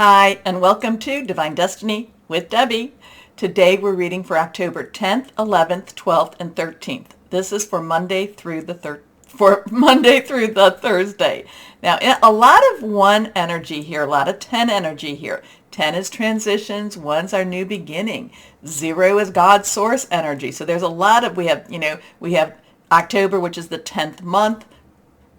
Hi, and welcome to Divine Destiny with Debbie. Today we're reading for October 10th, 11th, 12th, and 13th. This is for Monday through the Thursday. Now, a lot of 1 energy here, a lot of 10 energy here. 10 is transitions, 1's our new beginning. 0 is God's source energy. So there's a lot of, we have October, which is the 10th month.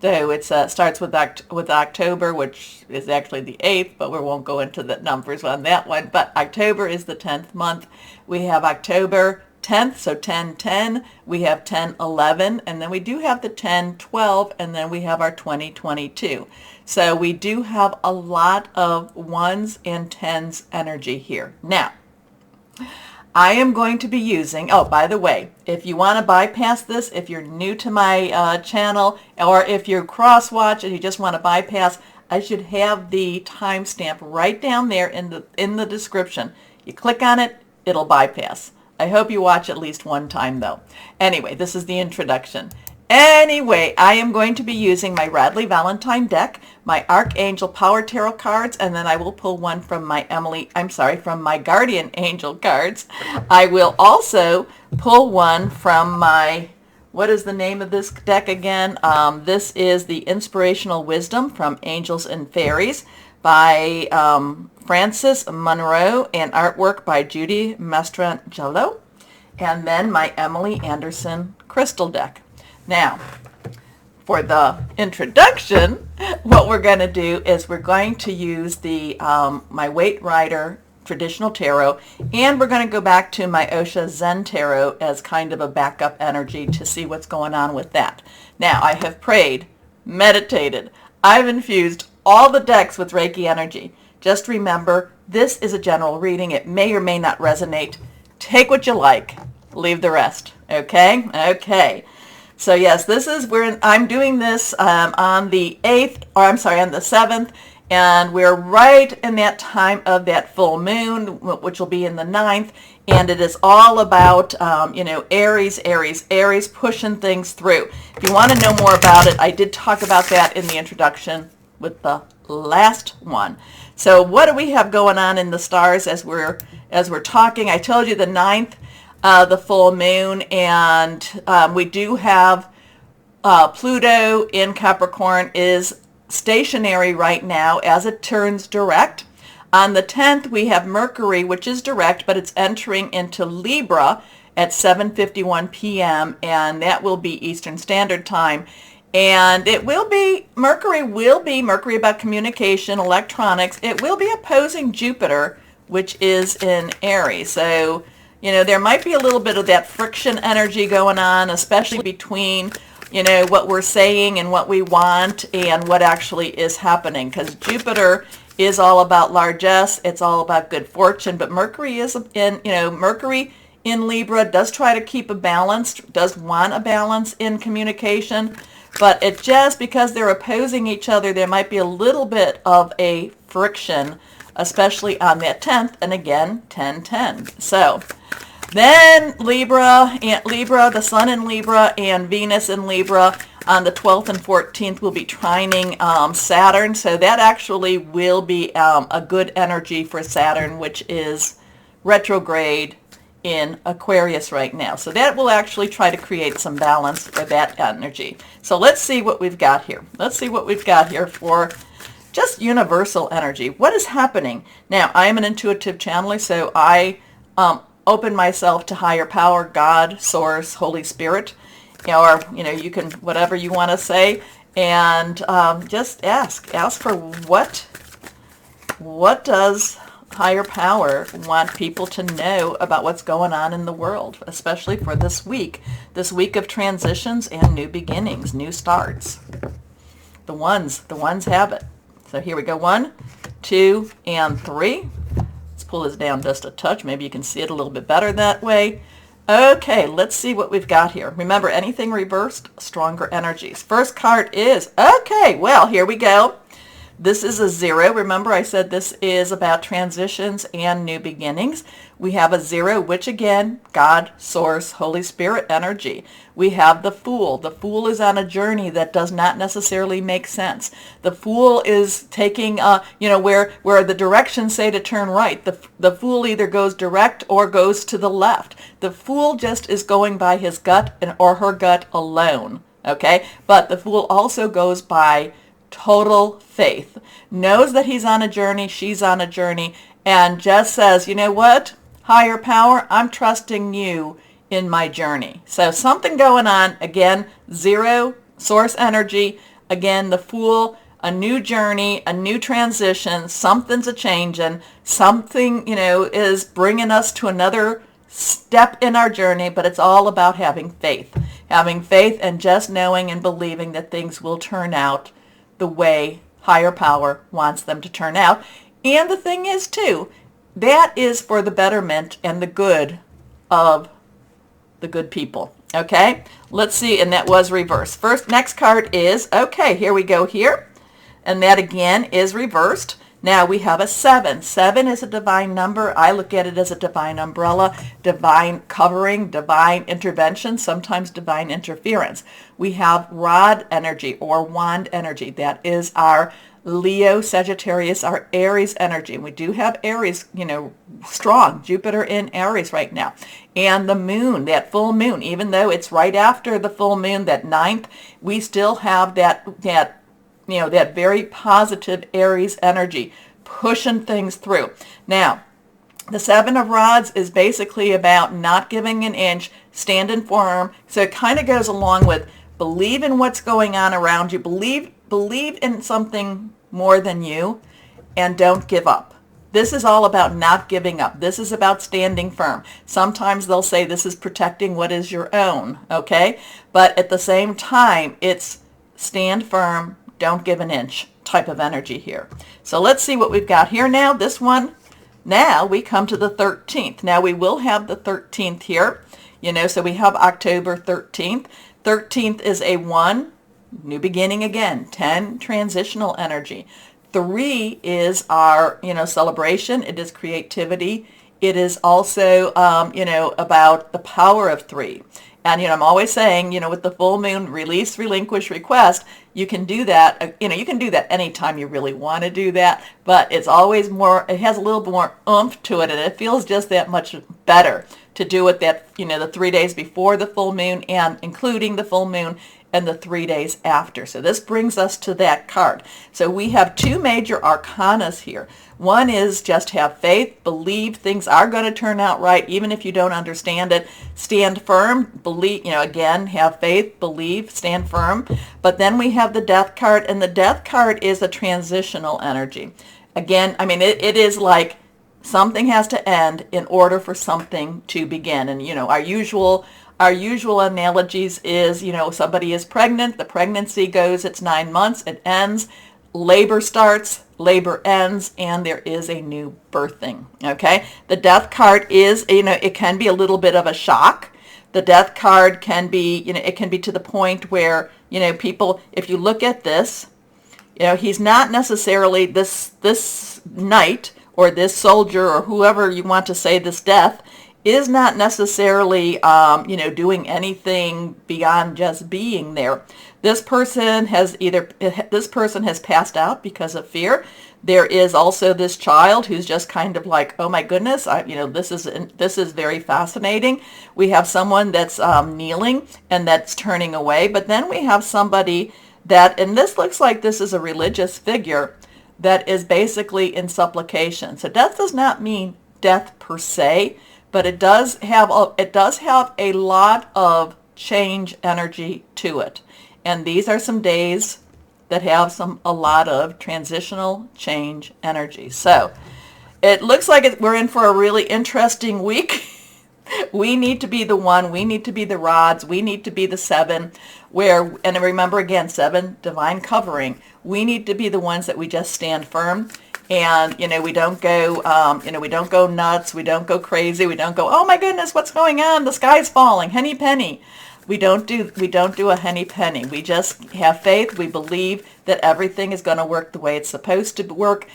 So it starts with October, which is actually the 8th, but we won't go into the numbers on that one. But October is the 10th month. We have October 10th, so 10-10. We have 10-11, and then we do have the 10-12, and then we have our 20-22. So we do have a lot of 1s and 10s energy here. Now, I am going to be using, oh, by the way, if you want to bypass this, if you're new to my channel, or if you're Crosswatch and you just want to bypass, I should have the timestamp right down there in the description. You click on it, it'll bypass. I hope you watch at least one time, though. Anyway, this is the introduction. Anyway, I am going to be using my Radley Valentine deck, my Archangel Power Tarot cards, and then I will pull one from from my Guardian Angel cards. I will also pull one from my, what is the name of this deck again? This is the Inspirational Wisdom from Angels and Fairies by Francis Monroe and artwork by Judy Mastrangelo, and then my Emily Anderson crystal deck. Now, for the introduction, what we're going to do is we're going to use the my Waite Rider traditional tarot, and we're going to go back to my Osha Zen tarot as kind of a backup energy to see what's going on with that. Now, I have prayed, meditated, I've infused all the decks with Reiki energy. Just remember, this is a general reading. It may or may not resonate. Take what you like, leave the rest. Okay? Okay. So yes, this is where I'm doing this on the 8th, or I'm sorry, on the 7th, and we're right in that time of that full moon, which will be in the 9th, and it is all about, Aries, pushing things through. If you want to know more about it, I did talk about that in the introduction with the last one. So what do we have going on in the stars as we're talking? I told you the 9th. The full moon, and we do have Pluto in Capricorn is stationary right now as it turns direct. On the 10th, we have Mercury, which is direct, but it's entering into Libra at 7:51 p.m., and that will be Eastern Standard Time. And it will be, Mercury about communication, electronics. It will be opposing Jupiter, which is in Aries. So, there might be a little bit of that friction energy going on, especially between, what we're saying and what we want and what actually is happening. Because Jupiter is all about largesse, it's all about good fortune, but Mercury is Mercury in Libra does try to keep a balance, does want a balance in communication, but it just, because they're opposing each other, there might be a little bit of a friction, especially on that 10th, and again, 10-10. So then Libra, the Sun in Libra and Venus in Libra on the 12th and 14th will be trining Saturn. So that actually will be a good energy for Saturn, which is retrograde in Aquarius right now. So that will actually try to create some balance for that energy. So let's see what we've got here. Let's see what we've got here for just universal energy. What is happening? Now, I am an intuitive channeler, so I open myself to higher power, God, Source, Holy Spirit, or, you can, whatever you want to say, and just ask for what does higher power want people to know about what's going on in the world, especially for this week of transitions and new beginnings, new starts. The ones have it. So here we go, 1, 2, and 3. Let's pull this down just a touch. Maybe you can see it a little bit better that way. Okay, let's see what we've got here. Remember, anything reversed, stronger energies. First card is, okay, well, here we go. This is a 0. Remember I said this is about transitions and new beginnings. We have a 0, which again, God, Source, Holy Spirit energy. We have the Fool. The Fool is on a journey that does not necessarily make sense. The Fool is taking, where the directions say to turn right. The Fool either goes direct or goes to the left. The Fool just is going by his gut or her gut alone. Okay? But the Fool also goes by total faith, knows that he's on a journey, she's on a journey, and just says, you know what, higher power, I'm trusting you in my journey. So something going on. Again, 0, source energy. Again, the Fool, a new journey, a new transition, something's a changing, something, is bringing us to another step in our journey, but it's all about having faith. Having faith and just knowing and believing that things will turn out the way higher power wants them to turn out. And the thing is too, that is for the betterment and the good of the good people. Okay, let's see, and that was reversed. Next card is, okay, here we go here, and that again is reversed. Now we have a 7. 7 is a divine number. I look at it as a divine umbrella, divine covering, divine intervention, sometimes divine interference. We have rod energy or wand energy. That is our Leo, Sagittarius, our Aries energy. And we do have Aries, strong, Jupiter in Aries right now. And the moon, that full moon, even though it's right after the full moon, that 9th, we still have that very positive Aries energy pushing things through. Now, the 7 of Rods is basically about not giving an inch, standing firm. So it kind of goes along with believe in what's going on around you, believe in something more than you, and don't give up. This is all about not giving up. This is about standing firm. Sometimes they'll say this is protecting what is your own, okay? But at the same time, it's stand firm, don't give an inch type of energy here. So let's see what we've got here now. This one, now we come to the 13th. Now we will have the 13th here, so we have October 13th. 13th is a 1, new beginning again. 10, transitional energy. 3 is our, celebration. It is creativity. It is also, about the power of 3. And, I'm always saying, with the full moon, release, relinquish, request, you can do that. You can do that anytime you really want to do that. But it's always more, it has a little more oomph to it. And it feels just that much better to do it the 3 days before the full moon and including the full moon and the 3 days after. So this brings us to that card. So we have 2 major arcanas here. One is just have faith, believe things are going to turn out right, even if you don't understand it. Stand firm, believe, again, have faith, believe, stand firm. But then we have the Death card, and the Death card is a transitional energy. Again, it is like something has to end in order for something to begin. And, our usual analogies is, somebody is pregnant, the pregnancy goes, it's 9 months, it ends, labor starts, labor ends, and there is a new birthing, okay? The Death card is, it can be a little bit of a shock. The Death card can be, it can be to the point where, people, if you look at this, he's not necessarily this knight or this soldier or whoever you want to say this death is not necessarily, doing anything beyond just being there. This person has passed out because of fear. There is also this child who's just kind of like, oh my goodness, this is very fascinating. We have someone that's kneeling and that's turning away, but then we have somebody that, and this looks like this is a religious figure that is basically in supplication. So death does not mean death per se, but it does have a lot of change energy to it. And these are some days that have a lot of transitional change energy. So it looks like we're in for a really interesting week. We need to be the 1, we need to be the Rods, we need to be the 7, and remember again, 7, divine covering. We need to be the ones that we just stand firm. And, we don't go, we don't go nuts. We don't go crazy. We don't go, oh my goodness, what's going on? The sky's falling, henny penny. We don't do a henny penny. We just have faith. We believe that everything is going to work the way it's supposed to work,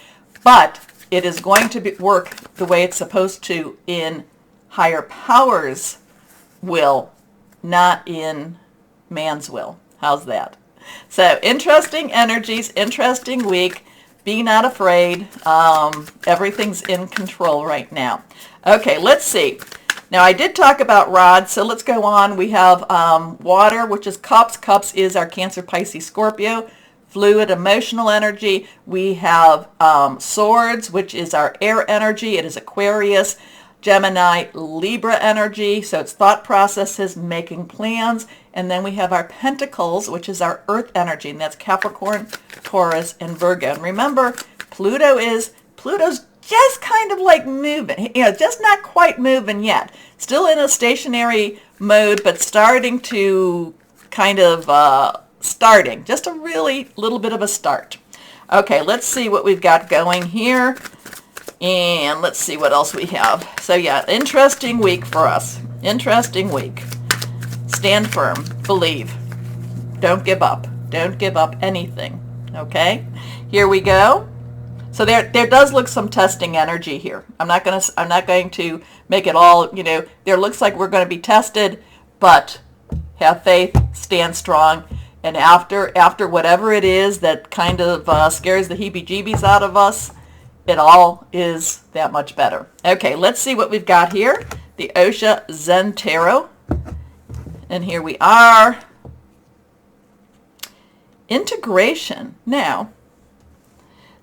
but it is going to work the way it's supposed to in higher powers' will, not in man's will. How's that? So interesting energies, interesting week. Be not afraid. Everything's in control right now. Okay, let's see. Now, I did talk about rods, so let's go on. We have water, which is cups. Cups is our Cancer, Pisces, Scorpio. Fluid, emotional energy. We have swords, which is our air energy. It is Aquarius, Gemini, Libra energy. So it's thought processes, making plans. And then we have our pentacles, which is our earth energy, and that's Capricorn, Taurus, and Virgo. And remember, Pluto's just kind of like moving, just not quite moving yet. Still in a stationary mode, but starting to kind of starting. Just a really little bit of a start. Okay, let's see what we've got going here. And let's see what else we have. So yeah, interesting week for us. Interesting week. Stand firm. Believe. Don't give up. Don't give up anything. Okay? Here we go. So there does look some testing energy here. I'm not going to make it all, there looks like we're going to be tested, but have faith, stand strong, and after whatever it is that kind of scares the heebie-jeebies out of us, it all is that much better. Okay, let's see what we've got here. The Osha Zen Tarot. And here we are. Integration. Now,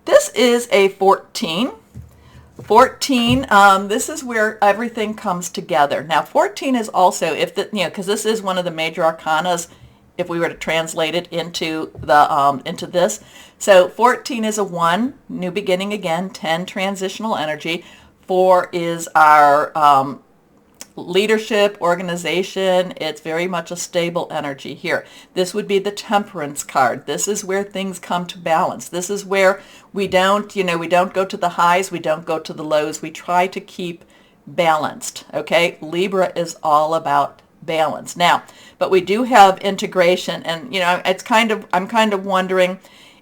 this is a 14. 14, this is where everything comes together. Now, 14 is also, because this is one of the major arcanas, if we were to translate it into this. So 14 is a 1, new beginning again. 10, transitional energy. 4 is our leadership, organization. It's very much a stable energy here. This would be the Temperance card. This is where things come to balance. This is where we don't go to the highs, we don't go to the lows. We try to keep balanced, okay? Libra is all about balance. Now, but we do have integration, and I'm kind of wondering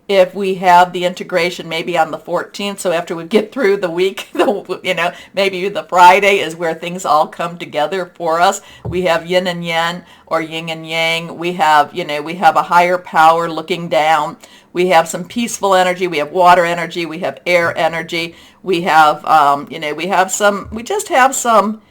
if we have the integration maybe on the 14th, so after we get through the week, maybe the Friday is where things all come together for us. We have yin and yang, or yin and yang. We have a higher power looking down. We have some peaceful energy. We have water energy. We have air energy. We have, we just have some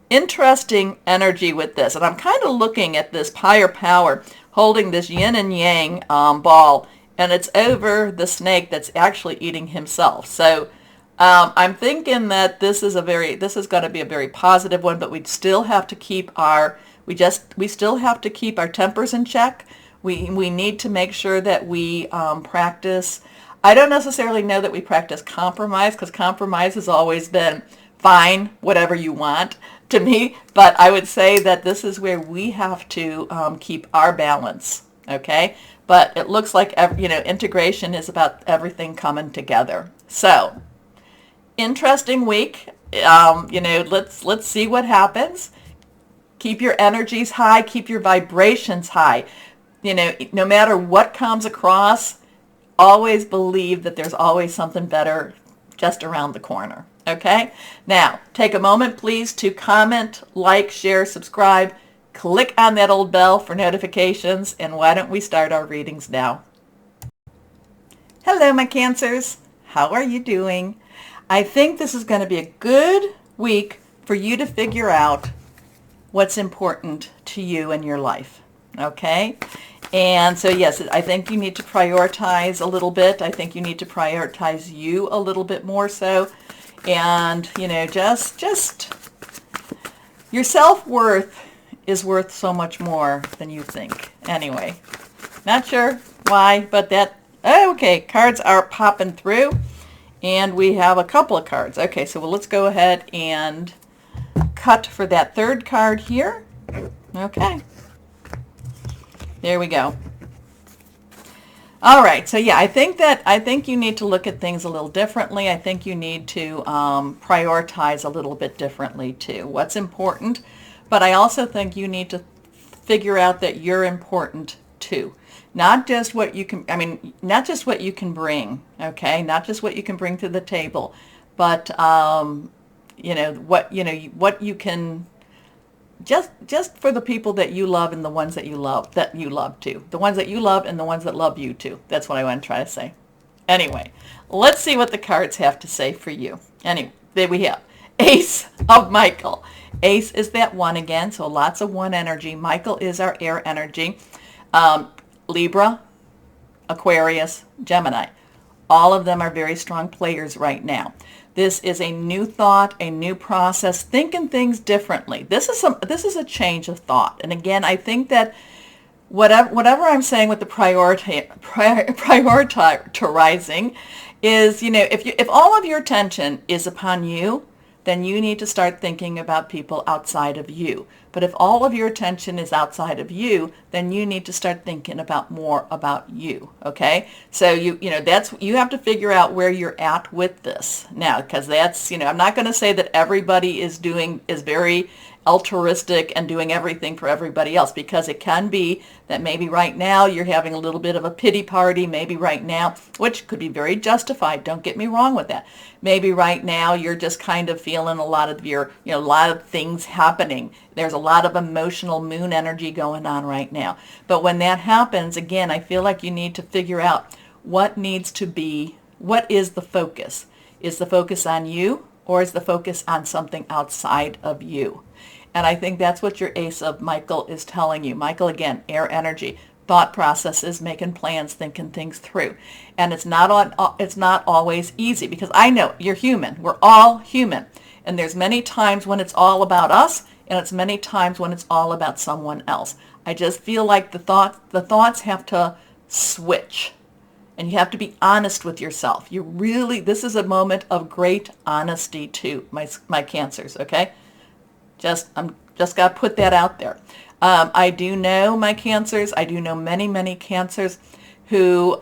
interesting energy with this. And I'm kind of looking at this higher power holding this yin and yang ball, and it's over the snake that's actually eating himself. So I'm thinking that this is going to be a very positive one, but we still have to keep our tempers in check. We need to make sure that we practice. I don't necessarily know that we practice compromise, because compromise has always been fine, whatever you want to me. But I would say that this is where we have to keep our balance. Okay. But it looks like, integration is about everything coming together. So, interesting week. Let's see what happens. Keep your energies high. Keep your vibrations high. No matter what comes across, always believe that there's always something better just around the corner. Okay? Now, take a moment, please, to comment, like, share, subscribe. Click on that old bell for notifications, and why don't we start our readings now? Hello, my Cancers. How are you doing? I think this is going to be a good week for you to figure out what's important to you in your life, okay? And so, yes, I think you need to prioritize a little bit. I think you need to prioritize you a little bit more so. And, just your self-worth is worth so much more than you think. Anyway, not sure why, but okay, cards are popping through, and we have a couple of cards. Okay, so let's go ahead and cut for that third card here. Okay, there we go. All right, so yeah, I think you need to look at things a little differently. I think you need to prioritize a little bit differently too. What's important? But I also think you need to figure out that you're important too. Not just what you can, not just what you can bring, okay? Not just what you can bring to the table, but, what you can, just for the people that you love and the ones that you love too. The ones that you love and the ones that love you too. That's what I want to try to say. Anyway, let's see what the cards have to say for you. Anyway, there we have Ace of Michael. Ace is that one again, so lots of one energy. Michael is our air energy. Libra, Aquarius, Gemini. All of them are very strong players right now. This is a new thought, a new process, thinking things differently. This is a change of thought. And again, I think that whatever I'm saying with the prioritizing is, if all of your attention is upon you, then you need to start thinking about people outside of you. But if all of your attention is outside of you, then you need to start thinking about more about you, okay? So you have to figure out where you're at with this now, because that's, I'm not going to say that everybody is very altruistic and doing everything for everybody else, because it can be that maybe right now you're having a little bit of a pity party, maybe right now, which could be very justified, don't get me wrong with that. Maybe right now you're just kind of feeling a lot of a lot of things happening. There's a lot of emotional moon energy going on right now. But when that happens, again, I feel like you need to figure out what is the focus? Is the focus on you, or is the focus on something outside of you? And I think that's what your Ace of Michael is telling you. Michael, again, air energy, thought processes, making plans, thinking things through. And it's not always easy, because I know you're human. We're all human. And there's many times when it's all about us, and it's many times when it's all about someone else. I just feel like the thoughts have to switch. And you have to be honest with yourself. This is a moment of great honesty too, my Cancers, okay? I'm just got to put that out there. I do know my Cancers. I do know many, many Cancers who,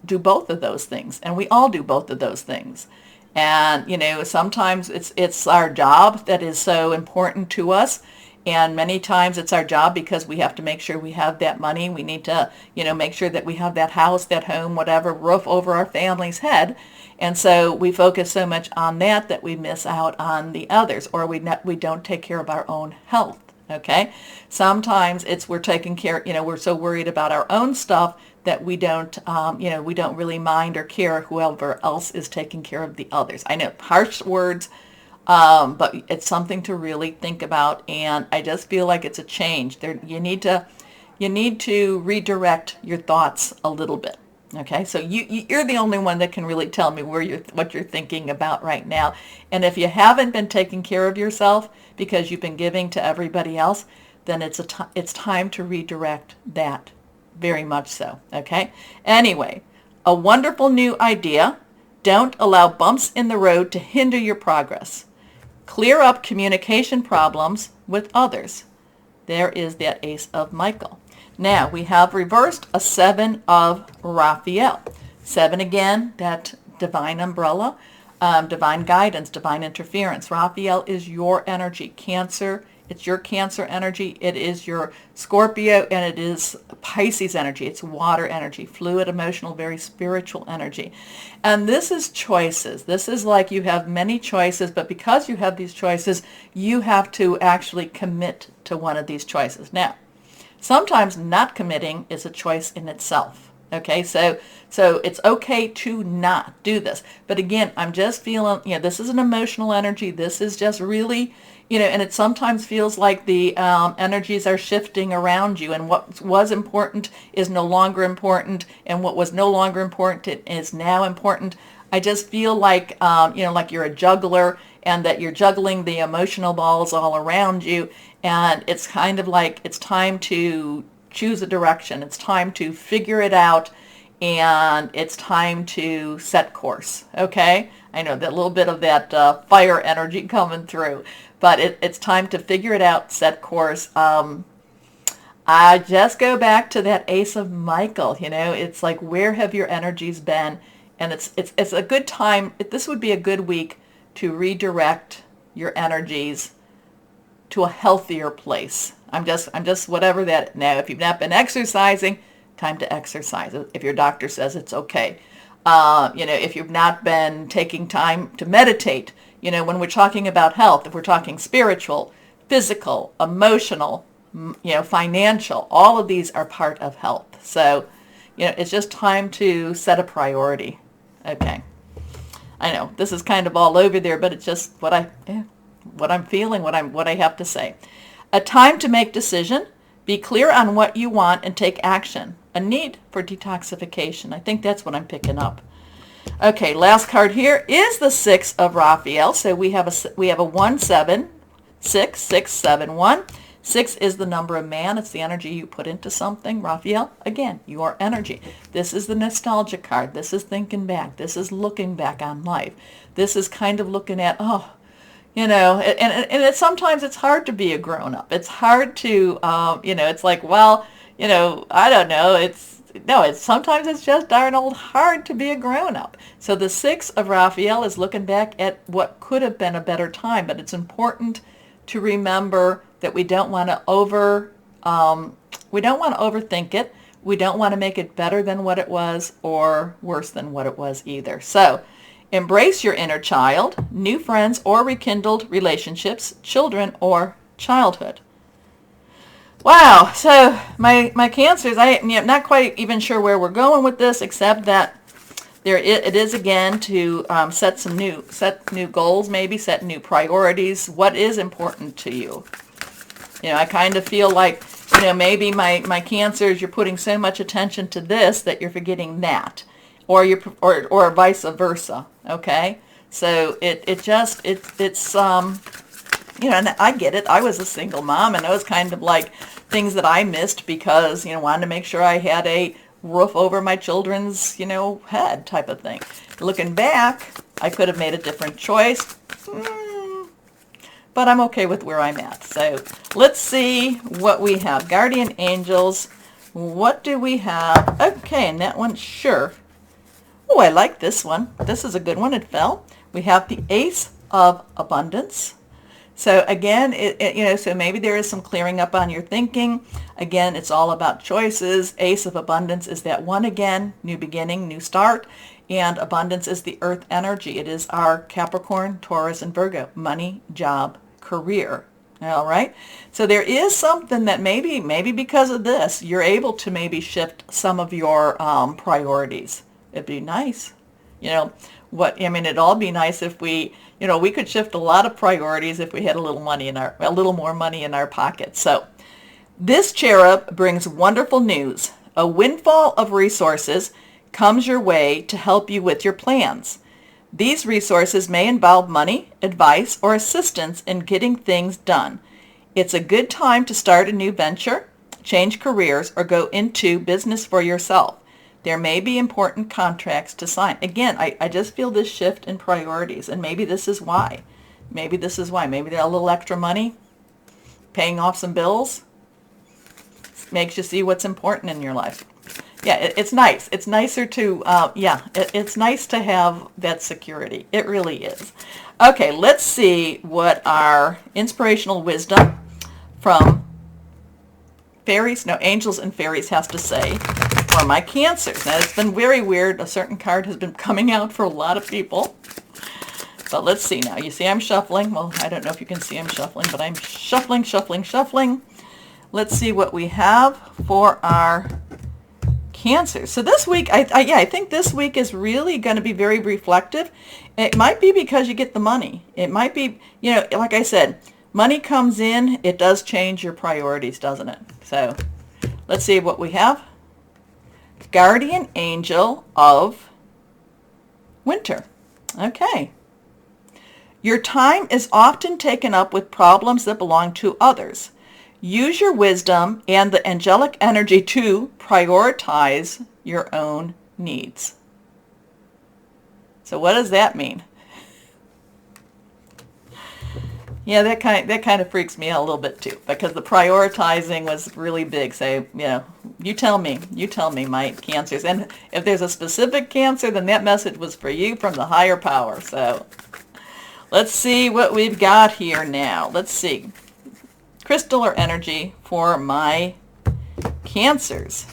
do both of those things. And we all do both of those things. And, sometimes it's our job that is so important to us. And many times it's our job because we have to make sure we have that money. We need to, make sure that we have that house, that home, whatever, roof over our family's head. And so we focus so much on that we miss out on the others, or we don't take care of our own health. Okay. Sometimes we're taking care, we're so worried about our own stuff that we don't really mind or care whoever else is taking care of the others. I know, harsh words, but it's something to really think about. And I just feel like it's a change. You need to redirect your thoughts a little bit. Okay, so you're the only one that can really tell me what you're thinking about right now. And if you haven't been taking care of yourself because you've been giving to everybody else, then it's time to redirect that, very much so. Okay. Anyway, a wonderful new idea. Don't allow bumps in the road to hinder your progress. Clear up communication problems with others. There is that Ace of Michael. Now, we have reversed a 7 of Raphael. 7 again, that divine umbrella, divine guidance, divine interference. Raphael is your energy. Cancer, it's your Cancer energy. It is your Scorpio, and it is Pisces energy. It's water energy, fluid, emotional, very spiritual energy. And this is choices. This is like you have many choices, but because you have these choices, you have to actually commit to one of these choices. Now, sometimes not committing is a choice in itself. Okay, so it's okay to not do this. But again, I'm just feeling, this is an emotional energy. This is just really, and it sometimes feels like the energies are shifting around you, and what was important is no longer important, and what was no longer important is now important. I just feel like, like you're a juggler, and that you're juggling the emotional balls all around you. And it's kind of like it's time to choose a direction. It's time to figure it out, and it's time to set course. Okay? I know that little bit of that fire energy coming through, but it's time to figure it out, set course. I just go back to that Ace of Michael. It's like, where have your energies been? And it's a good time. This would be a good week to redirect your energies to a healthier place. I'm just whatever that. Now, if you've not been exercising, time to exercise. If your doctor says it's okay. If you've not been taking time to meditate, when we're talking about health, if we're talking spiritual, physical, emotional, financial, all of these are part of health. So, it's just time to set a priority. Okay. I know this is kind of all over there, but it's just what I'm feeling, what I have to say. A time to make decision. Be clear on what you want and take action. A need for detoxification. I think that's what I'm picking up. Okay, last card here is the 6 of Raphael. So we have a 1, 7, 6, 6, 7, 1. 6 is the number of man. It's the energy you put into something. Raphael, again, your energy. This is the nostalgia card. This is thinking back. This is looking back on life. This is kind of looking at, and sometimes it's hard to be a grown-up. It's hard to, it's like, well, I don't know. Sometimes it's just darn old hard to be a grown-up. So the 6 of Raphael is looking back at what could have been a better time, but it's important to remember that we don't want to overthink it. We don't want to make it better than what it was or worse than what it was either. So embrace your inner child, new friends or rekindled relationships, children or childhood. Wow. So my Cancers, I'm not quite even sure where we're going with this, except that it is again to set new goals, maybe set new priorities. What is important to you? I kind of feel like, maybe my Cancers, you're putting so much attention to this that you're forgetting that, or vice versa. Okay, so it's and I get it. I was a single mom, and it was kind of like things that I missed because wanted to make sure I had a roof over my children's head type of thing. Looking back, I could have made a different choice. But I'm okay with where I'm at. So let's see what we have. Guardian angels, what do we have? Okay, and that one, sure. Oh, I like this one. This is a good one. It fell. We have the Ace of Abundance. So again, so maybe there is some clearing up on your thinking. Again, it's all about choices. Ace of Abundance is that one again, new beginning, new start. And abundance is the earth energy. It is our Capricorn, Taurus, and Virgo. Money, job, career. All right. So there is something that maybe because of this, you're able to maybe shift some of your priorities. It'd be nice. It'd all be nice if we could shift a lot of priorities if we had a little more money in our pocket. So this cherub brings wonderful news. A windfall of resources comes your way to help you with your plans. These resources may involve money, advice, or assistance in getting things done. It's a good time to start a new venture, change careers, or go into business for yourself. There may be important contracts to sign. Again, I just feel this shift in priorities, and maybe this is why. Maybe there's a little extra money, paying off some bills, makes you see what's important in your life. Yeah, it's nice. It's nicer to, it's nice to have that security. It really is. Okay, let's see what our inspirational wisdom from angels and fairies has to say for my Cancers. Now, it's been very weird. A certain card has been coming out for a lot of people. But let's see now. You see I'm shuffling. Well, I don't know if you can see I'm shuffling, but I'm shuffling, shuffling, shuffling. Let's see what we have for our Cancer. So this week, I think this week is really going to be very reflective. It might be because you get the money. It might be, like I said, money comes in, it does change your priorities, doesn't it? So let's see what we have. Guardian Angel of Winter. Okay. Your time is often taken up with problems that belong to others. Use your wisdom and the angelic energy to prioritize your own needs. So what does that mean? Yeah, that kind of freaks me out a little bit too, because the prioritizing was really big. So, you tell me, my Cancers. And if there's a specific Cancer, then that message was for you from the higher power. So let's see what we've got here now. Let's see. crystal or energy for my Cancers.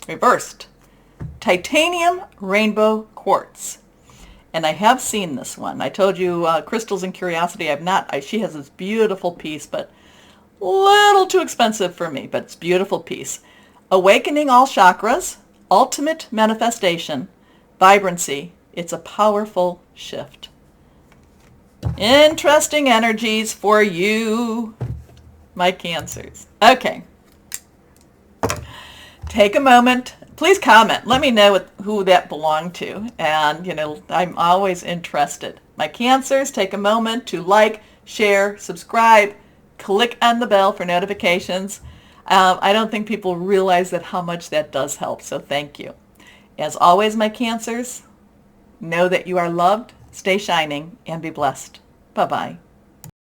Reversed. Titanium rainbow quartz. And I have seen this one. I told you Crystals and Curiosity. I've not. She has this beautiful piece, but a little too expensive for me, but it's a beautiful piece. Awakening all chakras, ultimate manifestation, vibrancy. It's a powerful shift. Interesting energies for you, my Cancers. Okay. Take a moment. Please comment. Let me know who that belonged to. And, I'm always interested. My Cancers, take a moment to like, share, subscribe, click on the bell for notifications. I don't think people realize that how much that does help. So thank you. As always, my Cancers, know that you are loved, stay shining, and be blessed. Bye-bye.